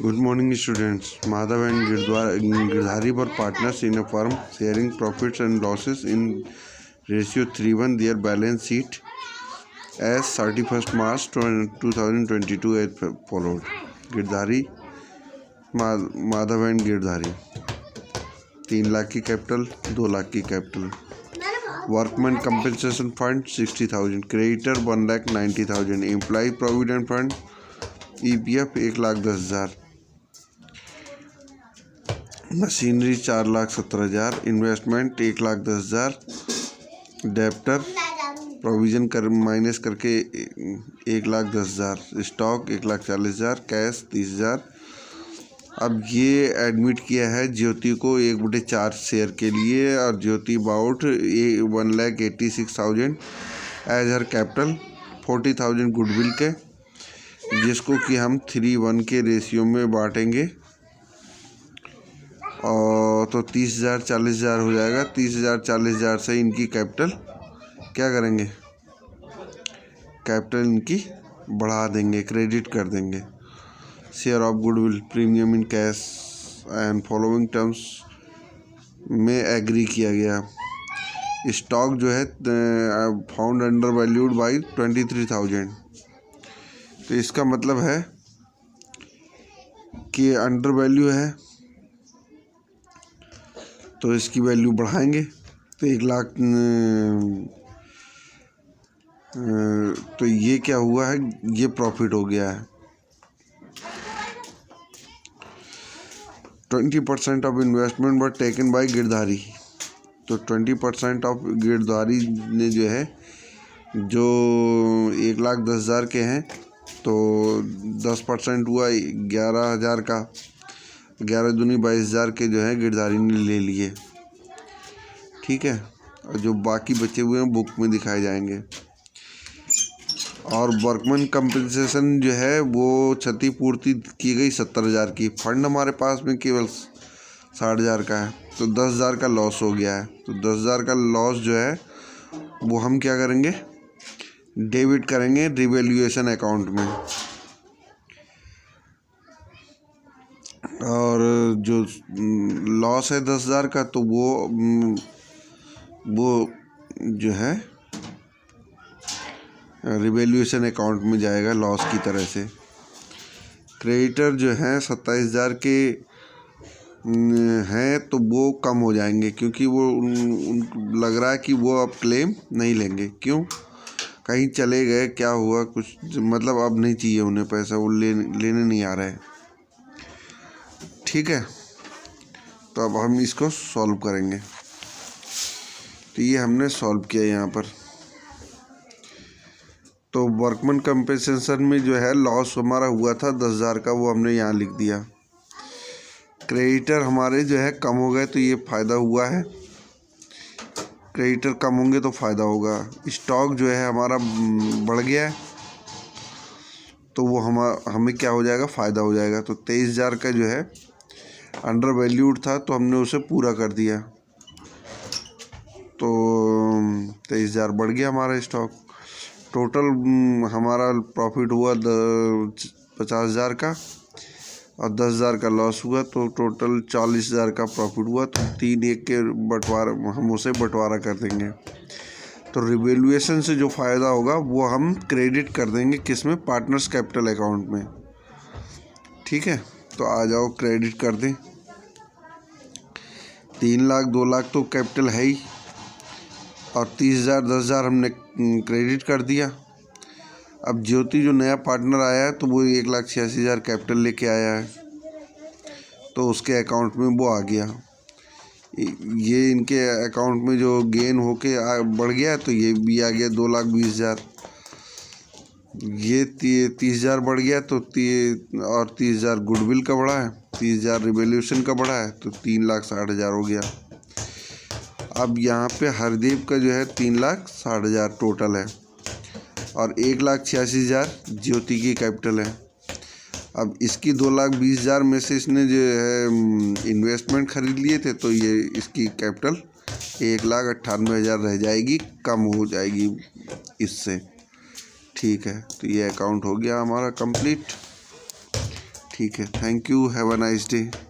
Good morning, students. Madhav and Girdhari were partners in a firm, sharing profits and losses in ratio 3:1. Their balance sheet as 31st March 2022 as followed. Girdhari, Madhav and Girdhari. 3 lakh की capital, 2 lakh की capital. Workman compensation fund 60,000. Creditor 1,90,000. Employee provident fund EPF 1,10,000. Machinery 4,70,000. Investment 1,10,000. Debtor provision कर minus करके 1,10,000. Stock 1,40,000. Cash 30,000. अब ये admit किया है ज्योति को 1/4 share के लिए और ज्योति अबाउट 1,86,000 एज हर कैपिटल. 40,000 गुडविल के, जिसको कि हम 3:1 के रेशियो में बांटेंगे और तो 30,000 40,000 हो जाएगा. 30,000 40,000 से इनकी कैपिटल क्या करेंगे, कैपिटल इनकी बढ़ा देंगे, क्रेडिट कर देंगे. Share of goodwill premium in cash and following terms में एग्री किया गया. स्टॉक जो है फाउंड अंडर वैल्यूड बाई 23,000. तो इसका मतलब है कि अंडर वैल्यू है तो इसकी वैल्यू बढ़ाएंगे तो 1 लाख. तो ये क्या हुआ है, ये प्रॉफिट हो गया है. 20% of investment were taken by Girdhari. तो 20% ऑफ गिरधारी ने जो है, जो 1,10,000 के हैं तो 10% हुआ 11,000 का. 11 दूनी 22,000 के जो है गिरधारी ने ले लिए. ठीक है, और जो बाकी बचे हुए हैं बुक में दिखाए जाएंगे. और वर्कमैन कंपनसेशन जो है वो क्षतिपूर्ति की गई 70,000 की. फंड हमारे पास में केवल 60,000 का है तो 10,000 का लॉस हो गया है. तो 10,000 का लॉस जो है वो हम क्या करेंगे, डेबिट करेंगे रिवैल्यूएशन अकाउंट में. और जो लॉस है 10,000 का तो वो जो है रिवैल्यूएशन अकाउंट में जाएगा लॉस की तरह से. क्रेडिटर जो हैं 27,000 के हैं तो वो कम हो जाएंगे क्योंकि वो लग रहा है कि वो अब क्लेम नहीं लेंगे. क्यों, कहीं चले गए, क्या हुआ, कुछ मतलब अब नहीं चाहिए उन्हें पैसा, वो लेने नहीं आ रहे. ठीक है, तो अब हम इसको सॉल्व करेंगे. तो ये हमने सॉल्व किया यहाँ पर. तो वर्कमैन कंपनसेशन में जो है लॉस हमारा हुआ था 10,000 का, वो हमने यहाँ लिख दिया. क्रेडिटर हमारे जो है कम हो गए तो ये फ़ायदा हुआ है. क्रेडिटर कम होंगे तो फ़ायदा होगा. स्टॉक जो है हमारा बढ़ गया है तो वो हमें क्या हो जाएगा, फ़ायदा हो जाएगा. तो 23,000 का जो है अंडर वैल्यूड था तो हमने उसे पूरा कर दिया. तो 23,000 बढ़ गया हमारा स्टॉक. टोटल हमारा प्रॉफिट हुआ 50,000 का और 10,000 का लॉस हुआ तो टोटल 40,000 का प्रॉफिट हुआ. तो 3-1 के बंटवारा हम उसे बंटवारा कर देंगे. तो रिवैल्यूएशन से जो फ़ायदा होगा वो हम क्रेडिट कर देंगे किस में, पार्टनर्स कैपिटल अकाउंट में. ठीक है, तो आ जाओ क्रेडिट कर दें. 3 लाख 2 लाख तो कैपिटल है ही और 30,000 10,000 हमने क्रेडिट कर दिया. अब ज्योति जो नया पार्टनर आया है तो वो 1,86,000 कैपिटल लेके आया है तो उसके अकाउंट में वो आ गया. ये इनके अकाउंट में जो गेन होके बढ़ गया तो ये भी आ गया 2,20,000. ये 30,000 बढ़ गया तो और 30,000 गुडविल का बढ़ा है, 30,000 रिवैल्यूएशन का बढ़ा है तो 3,60,000 हो गया. अब यहाँ पे हरदेव का जो है 3,60,000 टोटल है और 1,86,000 ज्योति की कैपिटल है. अब इसकी 2,20,000 में से इसने जो है इन्वेस्टमेंट खरीद लिए थे तो ये इसकी कैपिटल 1,98,000 रह जाएगी, कम हो जाएगी इससे. ठीक है, तो ये अकाउंट हो गया हमारा कंप्लीट. ठीक है, thank you, have a nice day.